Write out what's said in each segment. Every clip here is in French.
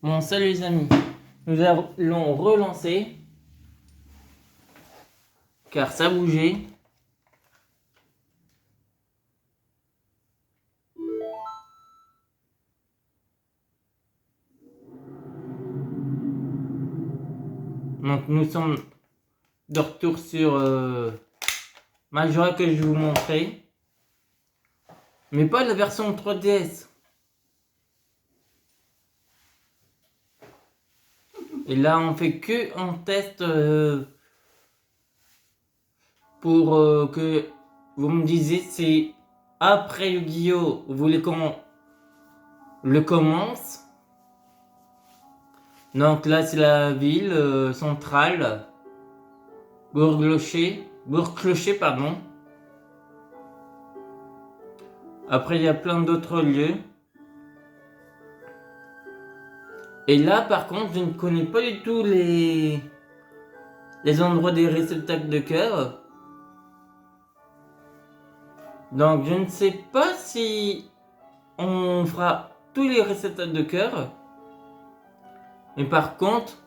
Bon, salut les amis, nous allons relancer car ça bougeait. Donc nous sommes de retour sur Majora que je vais vous montrer, mais pas la version 3DS. Et là on fait que un test pour que vous me disiez si après Yu-Gi-Oh vous voulez qu'on le commence. Donc là c'est la ville centrale, Bourg-Clocher, pardon. Après il y a plein d'autres lieux. Et là par contre je ne connais pas du tout les endroits des réceptacles de cœur. Donc je ne sais pas si on fera tous les réceptacles de cœur. Mais par contre,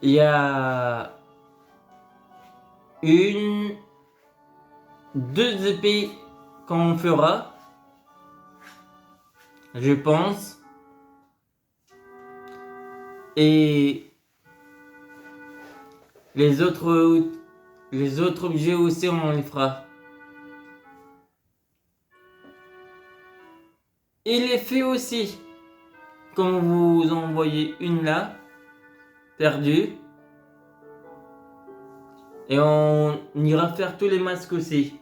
il y a deux épées qu'on fera, je pense. Et les autres objets aussi on les fera. Et les fées aussi. Comme vous en voyez une là, perdue. Et on ira faire tous les masques aussi.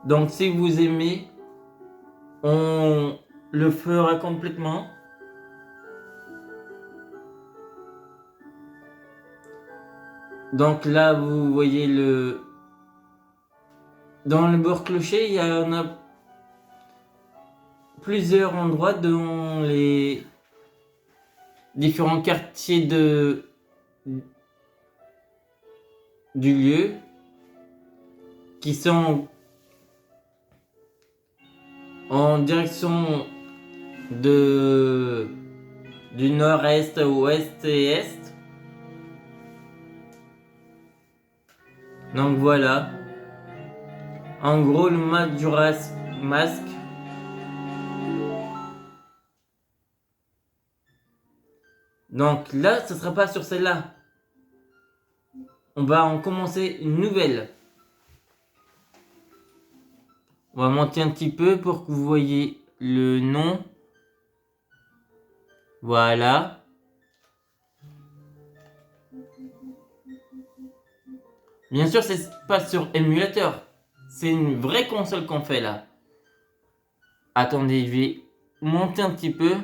Donc si vous aimez, on le fera complètement. Donc là vous voyez dans le Bourg-Clocher, il y en a plusieurs endroits dans les différents quartiers du lieu qui sont en direction du nord-est, ouest et est. Donc voilà. En gros, le Majora's Mask. Donc là, ce sera pas sur celle-là. On va en commencer une nouvelle. On va monter un petit peu pour que vous voyez le nom. Voilà. Bien sûr, c'est pas sur émulateur. C'est une vraie console qu'on fait là. Attendez, je vais monter un petit peu.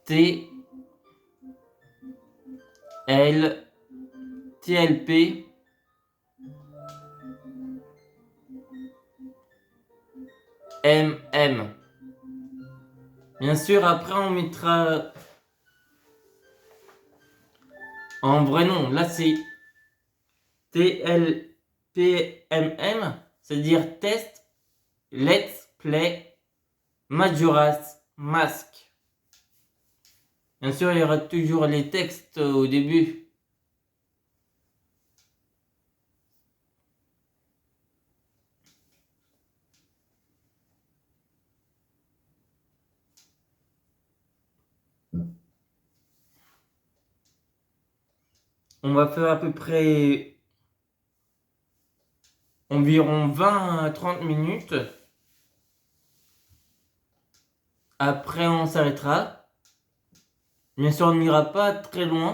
TLP MM. Bien sûr, après on mettra en vrai nom. Là c'est TLPMM, c'est-à-dire Test Let's Play Majora's Mask. Bien sûr, il y aura toujours les textes au début. On va faire à peu près environ 20 à 30 minutes. Après, on s'arrêtera. Bien sûr, on n'ira pas très loin.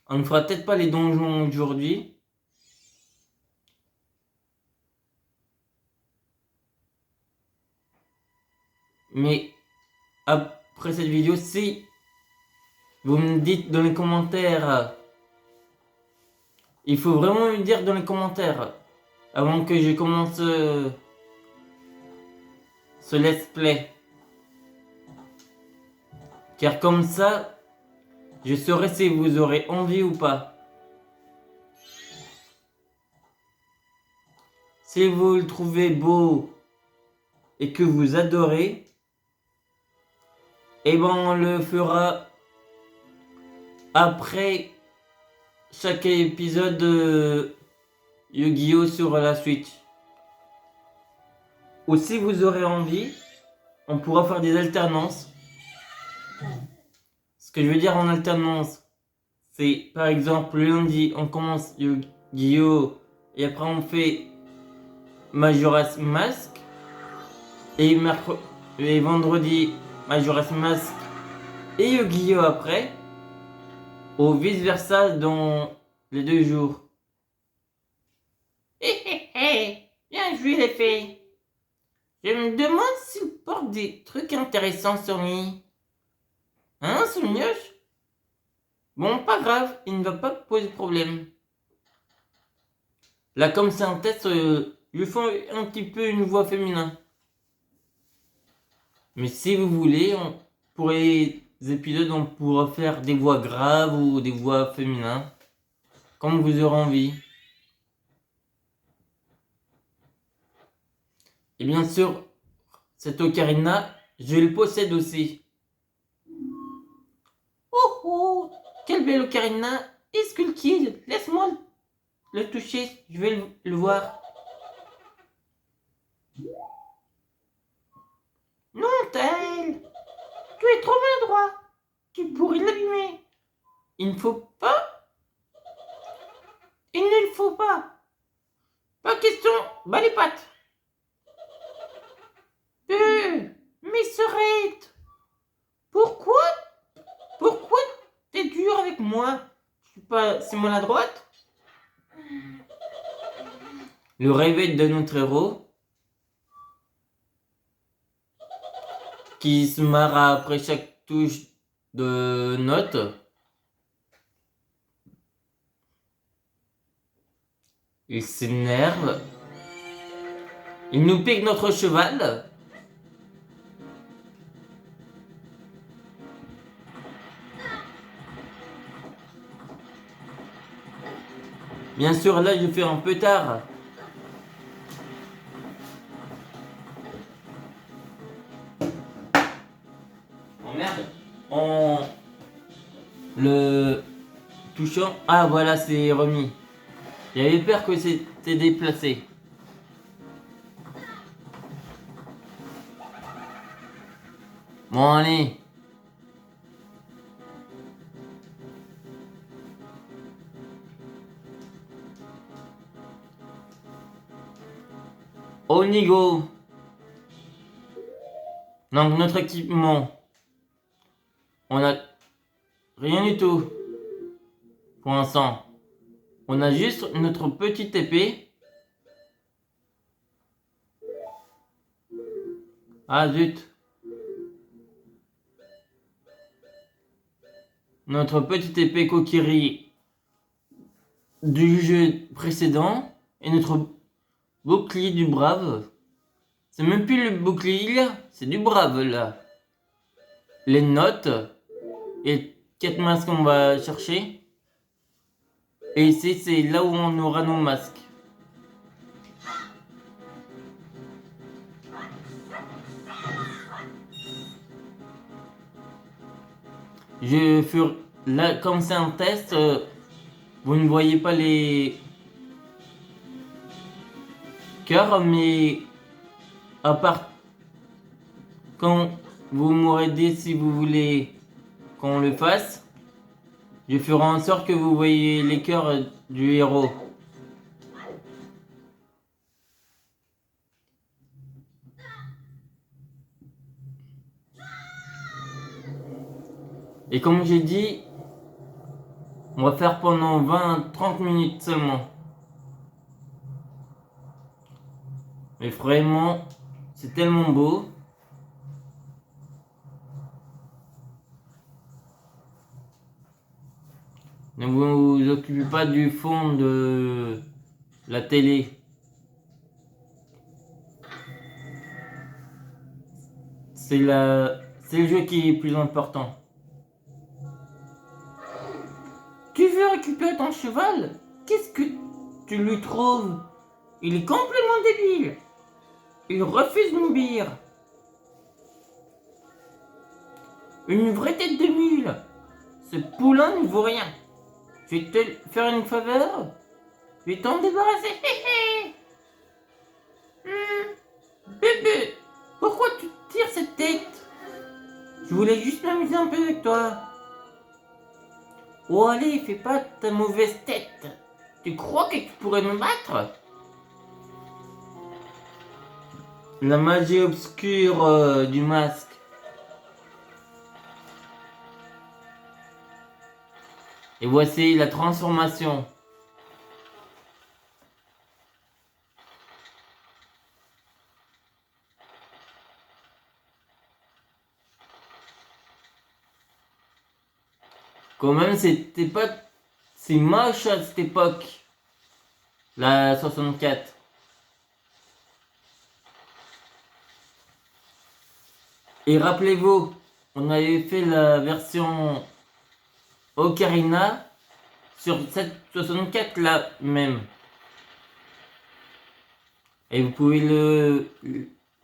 On ne fera peut-être pas les donjons aujourd'hui. Mais après cette vidéo, si vous me dites dans les commentaires, il faut vraiment me dire dans les commentaires avant que je commence ce let's play. Car comme ça, je saurai si vous aurez envie ou pas. Si vous le trouvez beau et que vous adorez, eh ben on le fera après chaque épisode de Yu-Gi-Oh sur la Switch. Ou si vous aurez envie, on pourra faire des alternances. Ce que je veux dire en alternance, c'est par exemple le lundi on commence Yu-Gi-Oh et après on fait Majora's Mask et vendredi Majora's Mask et Yu-Gi-Oh après, ou vice versa dans les 2 jours. Bien joué les filles. Je me demande s'il porte des trucs intéressants sur lui. Hein, ce mioche? Bon, pas grave, il ne va pas poser de problème. Là, comme c'est un test, lui font un petit peu une voix féminin. Mais si vous voulez, pour les épisodes, on pourra faire des voix graves ou des voix féminines, comme vous aurez envie. Et bien sûr, cette ocarina, je le possède aussi. Oh oh, quelle belle ocarina! Et Skullkid, laisse-moi le toucher, je vais le voir. Non, Taël, tu es trop maladroit. Tu pourrais l'abîmer. Il ne faut pas. Il ne le faut pas. Pas question, bas les pattes. Mais Serette, pourquoi t'es dur avec moi? Je suis pas si maladroite. Le réveil de notre héros, qui se marre après chaque touche de note. Il s'énerve. Il nous pique notre cheval. Bien sûr, là, je fais un peu tard. Oh merde. En le touchant. Ah, voilà, c'est remis. J'avais peur que c'était déplacé. Bon, allez. Onigo. Donc, notre équipement. On a rien du tout. Pour l'instant. On a juste notre petite épée. Ah, zut. Notre petite épée Kokiri du jeu précédent et notre bouclier du brave. C'est même plus le bouclier, c'est du brave là. Les notes et 4 masques qu'on va chercher. Et ici c'est là où on aura nos masques. Je ferai là comme c'est un test, vous ne voyez pas les cœurs, mais à part quand vous m'aurez dit si vous voulez qu'on le fasse, je ferai en sorte que vous voyez les cœurs du héros. Et comme j'ai dit, on va faire pendant 20-30 minutes seulement. Mais vraiment, c'est tellement beau. Ne vous occupez pas du fond de la télé. C'est le jeu qui est plus important. Tu veux récupérer ton cheval? Qu'est-ce que tu lui trouves? Il est complètement un débile. Il refuse m'obéir. Une vraie tête de mule. Ce poulain ne vaut rien. Je vais te faire une faveur. Je vais t'en débarrasser. Bébé, pourquoi tu tires cette tête? Je voulais juste m'amuser un peu avec toi. Oh allez, fais pas ta mauvaise tête. Tu crois que tu pourrais me battre? La magie obscure du masque. Et voici la transformation. Quand même, c'était pas si moche à cette époque. La 64. Et rappelez-vous, on avait fait la version Ocarina sur cette 64 là même. Et vous pouvez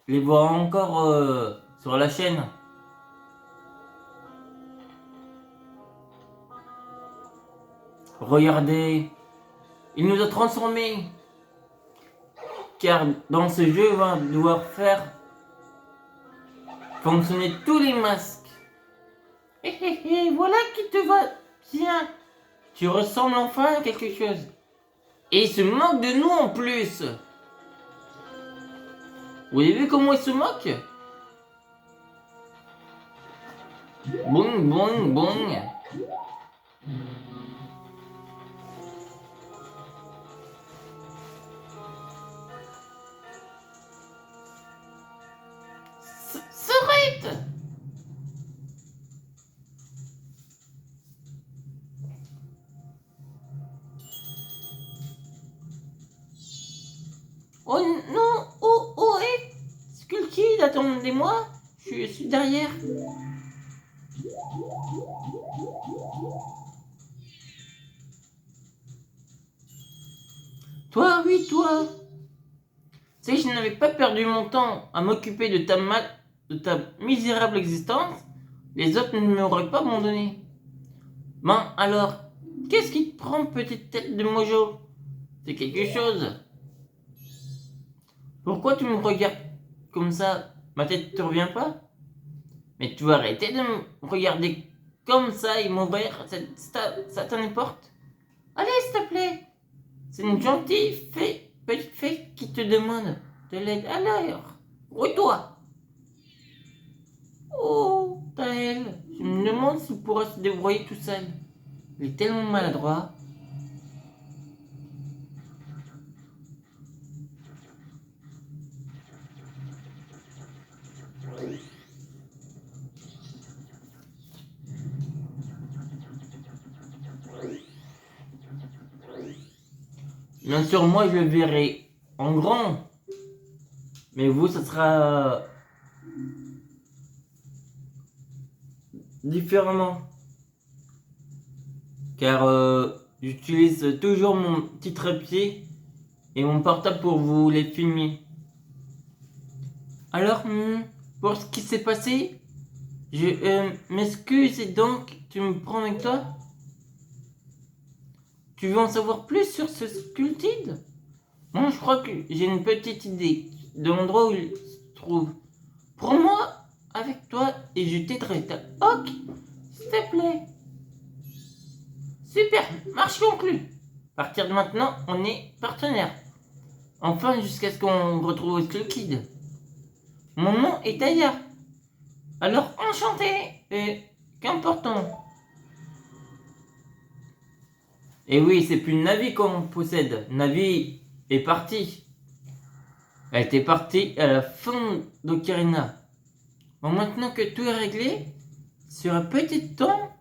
les voir encore sur la chaîne. Regardez, il nous a transformés. Car dans ce jeu, on va devoir faire fonctionner tous les masques. Voilà qui te va bien. Tu ressembles enfin à quelque chose. Et il se moque de nous en plus. Vous avez vu comment il se moque? Boum, boum, boum. S'arrête! Oh non! Oh, oh, hé! Skulky, attendez-moi! Je suis derrière. Toi, oui, toi! Si je n'avais pas perdu mon temps à m'occuper de de ta misérable existence, les autres ne m'auraient pas abandonné. Bon, alors, qu'est-ce qui te prend, petite tête de mojo? C'est quelque chose. Pourquoi tu me regardes comme ça? Ma tête te revient pas? Mais tu vas arrêter de me regarder comme ça et m'ouvrir cette satanée porte? Allez, s'il te plaît. C'est une gentille fée, petite fée qui te demande de l'aide. Alors, toi. Oh, Taël, je me demande s'il pourra se débrouiller tout seul. Il est tellement maladroit. Bien sûr, moi je le verrai en grand. Mais vous, ça sera différemment. Car j'utilise toujours mon petit trépied et mon portable pour vous les filmer. Alors, pour ce qui s'est passé, je m'excuse et donc tu me prends avec toi? Tu veux en savoir plus sur ce sculptide? Bon, je crois que j'ai une petite idée de l'endroit où il se trouve. Prends-moi avec toi et je t'aiderai. Ok, s'il te plaît. Super, marche conclue. À partir de maintenant, on est partenaires. Enfin, jusqu'à ce qu'on retrouve Skull Kid. Mon nom est Aya. Alors, enchanté et qu'important. Et oui, c'est plus Navi qu'on possède. Navi est partie. Elle était partie à la fin d'Ocarina. Bon, maintenant que tout est réglé, sur un petit temps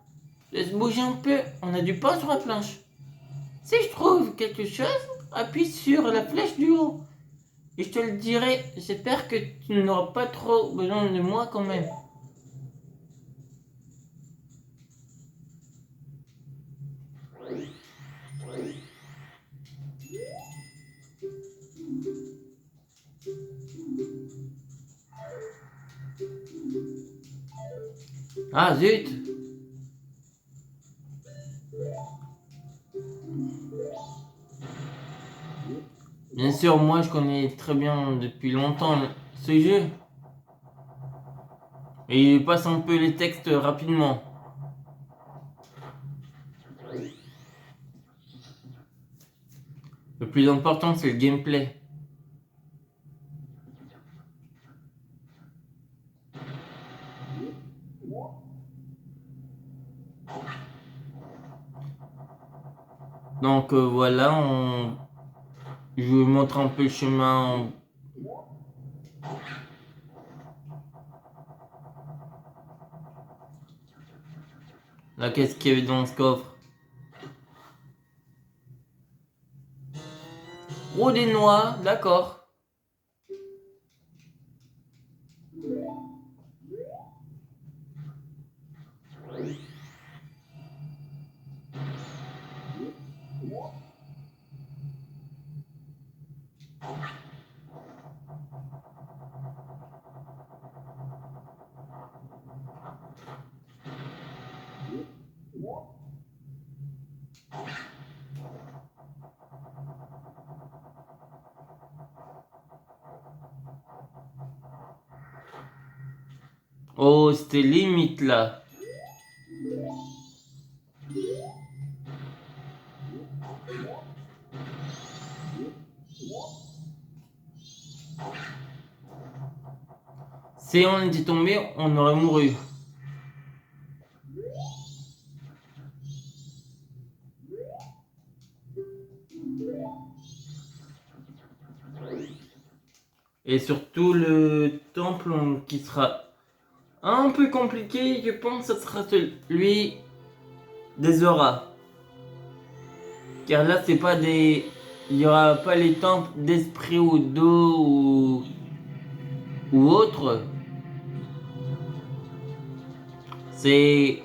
de se bouger un peu, on a du pain sur la planche. Si je trouve quelque chose, appuie sur la flèche du haut. Et je te le dirai, j'espère que tu n'auras pas trop besoin de moi quand même. Ah zut! Bien sûr, moi je connais très bien depuis longtemps ce jeu. Et il passe un peu les textes rapidement. Le plus important, c'est le gameplay. Donc voilà, je vous montre un peu le chemin. Là, qu'est-ce qu'il y avait dans ce coffre? Oh, des noix, d'accord. Oh, c'était limite là. Si on était tombé, on aurait mouru. Et surtout le temple qui sera un peu compliqué, je pense que ce sera celui des auras. Car là, c'est pas des... Il n'y aura pas les temples d'esprit ou d'eau ou autre. C'est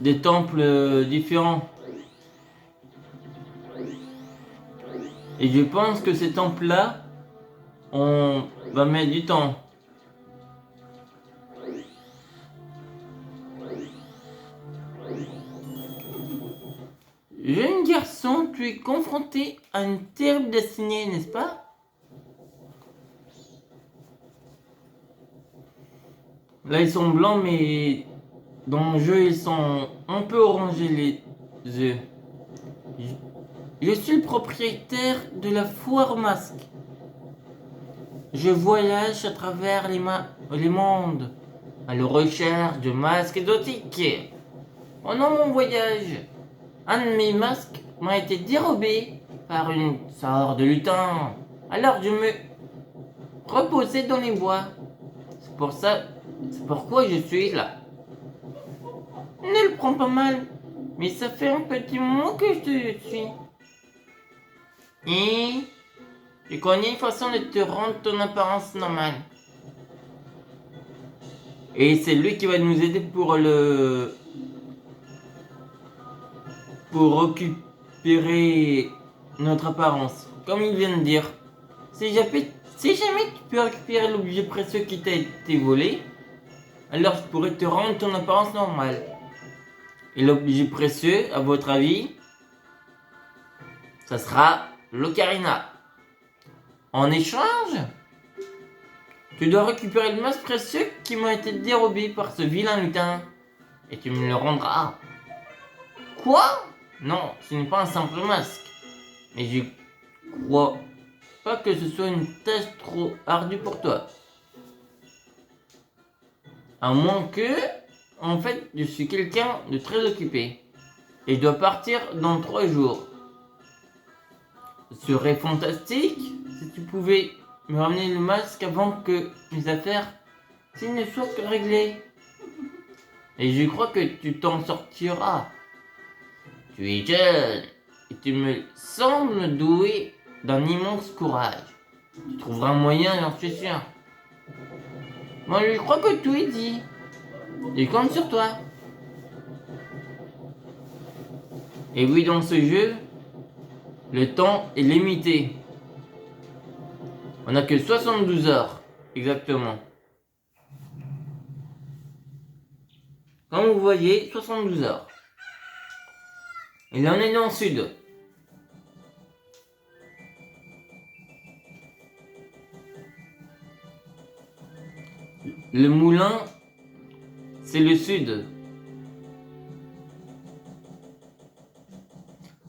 des temples différents. Et je pense que ces temples-là, on va mettre du temps. Jeune garçon, tu es confronté à une terrible destinée, n'est-ce pas? Là, ils sont blancs, mais dans le jeu, ils sont un peu orangés les yeux. Je suis le propriétaire de la foire aux masques. Je voyage à travers les mondes à la recherche de masques exotiques. Pendant mon voyage, un de mes masques m'a été dérobé par une sorte de lutin. Alors je me reposais dans les bois. C'est pourquoi je suis là. Ne le prends pas mal, mais ça fait un petit moment que je te suis. Et je connais une façon de te rendre ton apparence normale. Et c'est lui qui va nous aider pour récupérer notre apparence. Comme il vient de dire, si jamais tu peux récupérer l'objet précieux qui t'a été volé, alors je pourrais te rendre ton apparence normale. Et l'objet précieux, à votre avis, ça sera l'ocarina. En échange, tu dois récupérer le masque précieux qui m'a été dérobé par ce vilain lutin. Et tu me le rendras. Quoi? Non, ce n'est pas un simple masque. Mais je crois pas que ce soit une tâche trop ardue pour toi. À moins que, en fait, je suis quelqu'un de très occupé. Et je dois partir dans 3 jours. Ce serait fantastique si tu pouvais me ramener le masque avant que mes affaires ne soient réglées. Et je crois que tu t'en sortiras. Tu es jeune et tu me sembles doué d'un immense courage. Tu trouveras un moyen, j'en suis sûr. Moi, je crois que tout est dit. Je compte sur toi. Et oui, dans ce jeu, le temps est limité. On n'a que 72 heures, exactement. Comme vous voyez, 72 heures. Et là on est dans le sud. Le moulin, c'est le sud.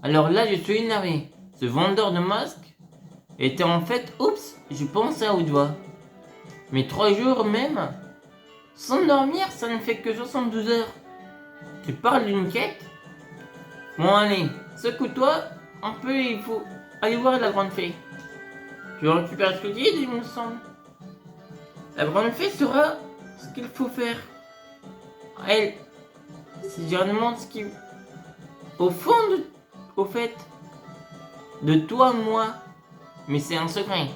Alors là, je suis énervé. Ce vendeur de masques était en fait... Oups, je pensais à haute voix. Mais 3 jours même, sans dormir, ça ne fait que 72 heures. Tu parles d'une quête? Bon allez, secoue-toi un peu et il faut aller voir la grande fée. Tu récupères ce que dit, il me semble. La grande fée saura ce qu'il faut faire. Elle, si je demande ce qui... Au fond de... Au fait, de toi, moi, mais c'est un secret.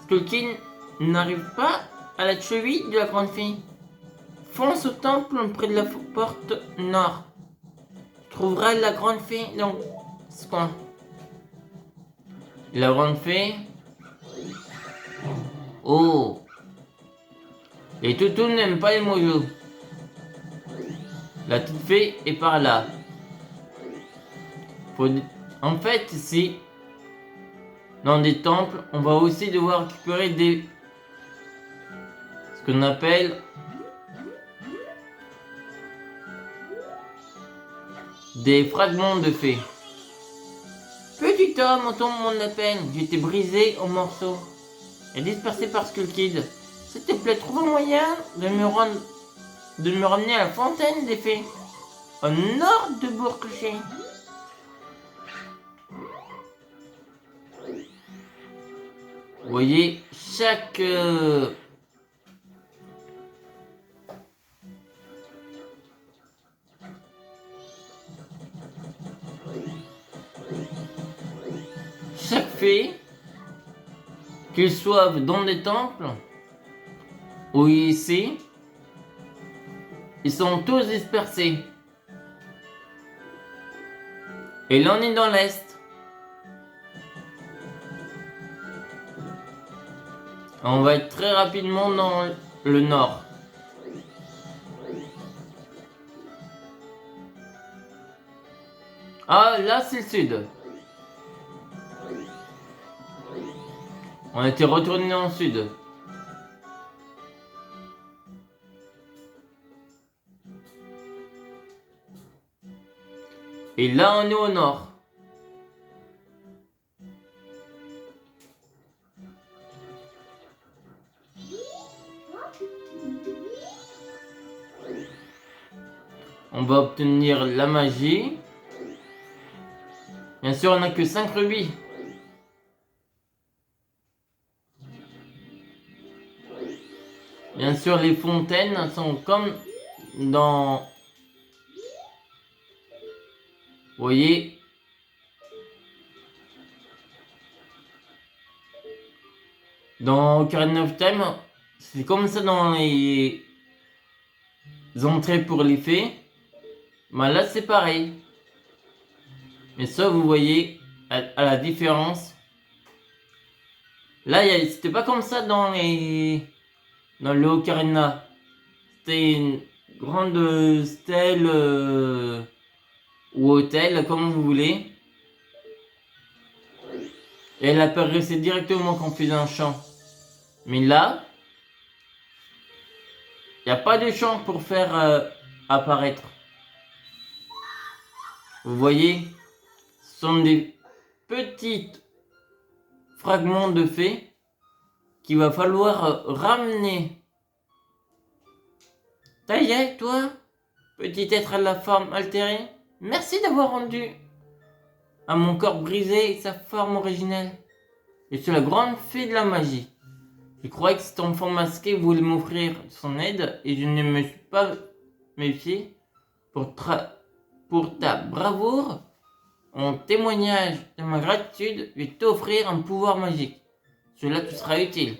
Skulkin n'arrive pas à la cheville de la grande fée. Fonce au temple près de la porte nord. Tu trouveras la grande fée dans ce coin. La grande fée. Oh. Les toutous n'aiment pas les mojos. La petite fée est par là. En fait, ici, dans des temples, on va aussi devoir récupérer ce qu'on appelle des fragments de fée. Petit homme, entends mon appel. J'ai été brisé en morceaux et dispersé par Skullkid. S'il te plaît, trouve un moyen de me ramener à la fontaine des fées, au nord de Bourg-Clocher. Vous voyez, chaque fée, qu'ils soient dans des temples ou ici, ils sont tous dispersés. Et là on est dans l'est. On va être très rapidement dans le nord. Ah, là c'est le sud. On était retourné dans le sud. Et là on est au nord. On va obtenir la magie. Bien sûr, on n'a que 5 rubis. Bien sûr, les fontaines sont comme dans... Vous voyez? Dans Ocarina of Time, c'est comme ça dans les entrées pour les fées. Mais là, c'est pareil. Mais ça, vous voyez, à la différence. Là, c'était pas comme ça dans le Ocarina. C'était une grande stèle ou hôtel, comme vous voulez. Et elle apparaissait directement quand on faisait un chant. Mais là, il n'y a pas de chant pour faire apparaître. Vous voyez, ce sont des petits fragments de fées qu'il va falloir ramener. Ça y est, toi, petit être à la forme altérée, merci d'avoir rendu à mon corps brisé sa forme originelle. Je suis la grande fée de la magie. Je croyais que cet enfant masqué voulait m'offrir son aide et je ne me suis pas méfié. Pour ta bravoure, en témoignage de ma gratitude, je vais t'offrir un pouvoir magique. Cela te sera utile.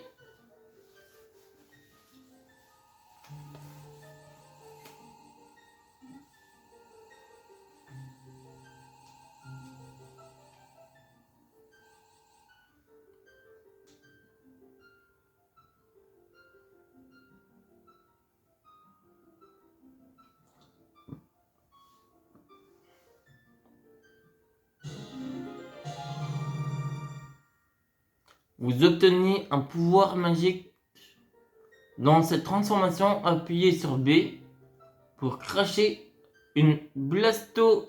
vous obtenez un pouvoir magique. Dans cette transformation, appuyez sur B pour cracher une blastoballe.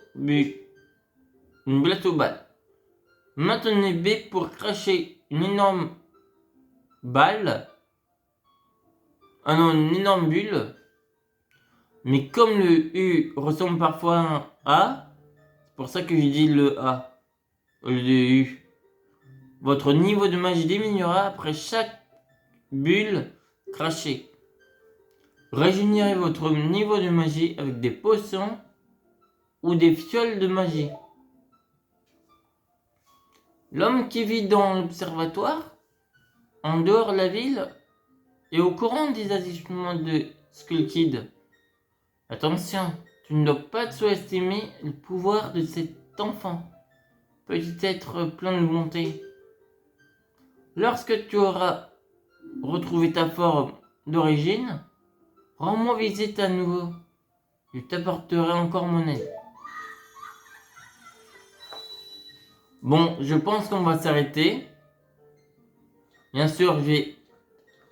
Maintenez B pour cracher une énorme balle. Ah non, une énorme bulle. Mais comme le U ressemble parfois à un A, c'est pour ça que j'ai dit le A au lieu de U. Votre niveau de magie diminuera après chaque bulle crachée. Régénérez votre niveau de magie avec des potions ou des fioles de magie. L'homme qui vit dans l'observatoire, en dehors de la ville, est au courant des agissements de Skull Kid. Attention, tu ne dois pas sous-estimer le pouvoir de cet enfant. Petit être plein de bonté. Lorsque tu auras retrouvé ta forme d'origine, rends-moi visite à nouveau. Je t'apporterai encore mon aide. Bon, je pense qu'on va s'arrêter. Bien sûr,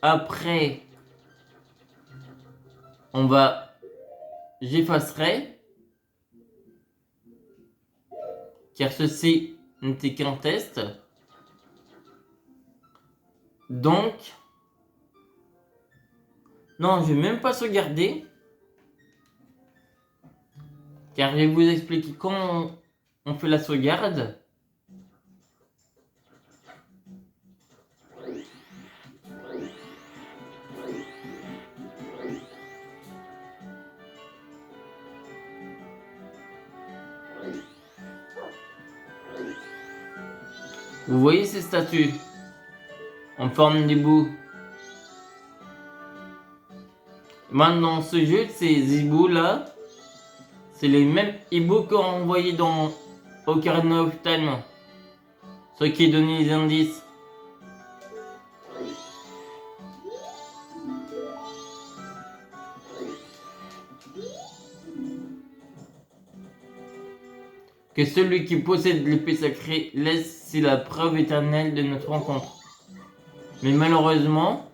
après, j'effacerai. Car ceci n'était qu'un test. Donc, non, je vais même pas sauvegarder. Car je vais vous expliquer comment on fait la sauvegarde. Vous voyez ces statues en forme d'hibou. Maintenant, ce jeu, ces hiboux là, c'est les mêmes hiboux qu'on voyait dans Ocarina of Time. Ce qui donnait les indices. Que celui qui possède l'épée sacrée laisse, c'est la preuve éternelle de notre rencontre. Mais malheureusement,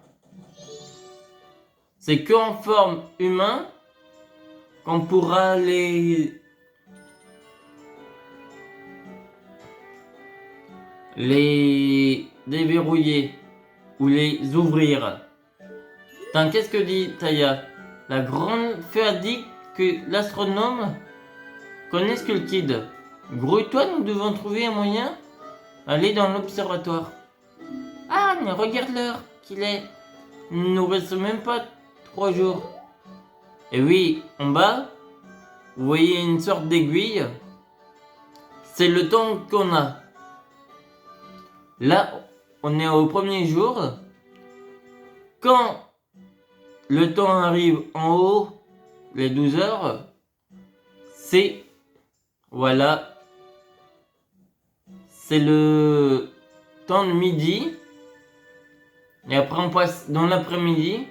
c'est qu'en forme humaine qu'on pourra les déverrouiller ou les ouvrir. Qu'est-ce que dit Taya? La grande fée a dit que l'astronome connaît Skull Kid. Grouille-toi, nous devons trouver un moyen d'aller dans l'observatoire. Ah, mais regarde l'heure qu'il est. Il ne nous reste même pas 3 jours. Et oui, en bas, vous voyez une sorte d'aiguille. C'est le temps qu'on a. Là, on est au premier jour. Quand le temps arrive en haut, les 12 heures, c'est... Voilà. C'est le temps de midi. Et après on passe dans l'après-midi.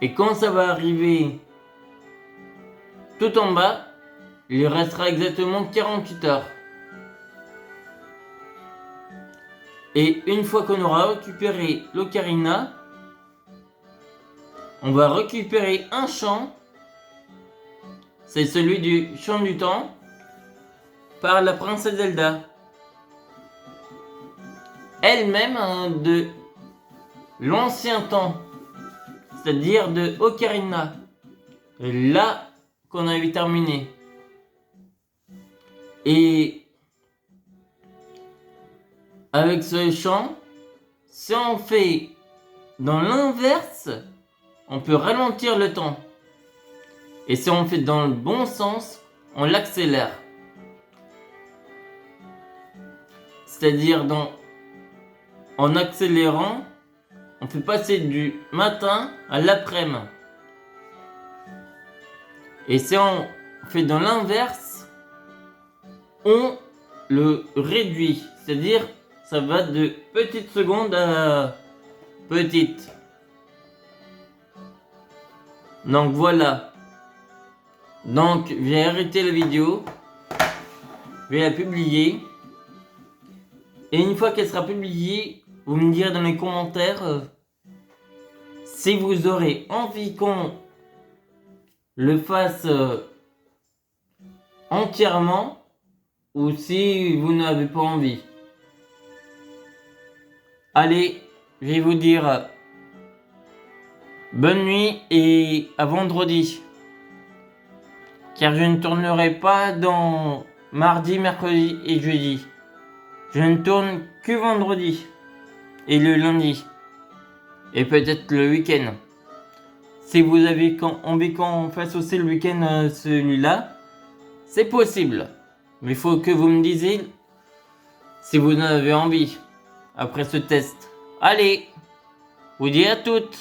Et quand ça va arriver tout en bas, il restera exactement 48 heures. Et une fois qu'on aura récupéré l'Ocarina, on va récupérer un champ. C'est celui du champ du temps par la princesse Zelda. Elle-même de l'ancien temps, c'est-à-dire de Ocarina. Là qu'on avait terminé. Et avec ce champ, si on fait dans l'inverse, on peut ralentir le temps. Et si on fait dans le bon sens, on l'accélère. C'est-à-dire en accélérant, on fait passer du matin à l'après-midi. Et si on fait dans l'inverse, on le réduit. C'est-à-dire, ça va de petites secondes à petites. Donc voilà. Donc, je vais arrêter la vidéo. Je vais la publier. Et une fois qu'elle sera publiée, vous me direz dans les commentaires si vous aurez envie qu'on le fasse entièrement ou si vous n'avez pas envie. Allez, je vais vous dire bonne nuit et à vendredi. Car je ne tournerai pas dans mardi, mercredi et jeudi. Je ne tourne que vendredi et le lundi. Et peut-être le week-end. Si vous avez envie qu'on fasse aussi le week-end celui-là, c'est possible. Mais il faut que vous me disiez si vous en avez envie après ce test. Allez, vous dis à toutes.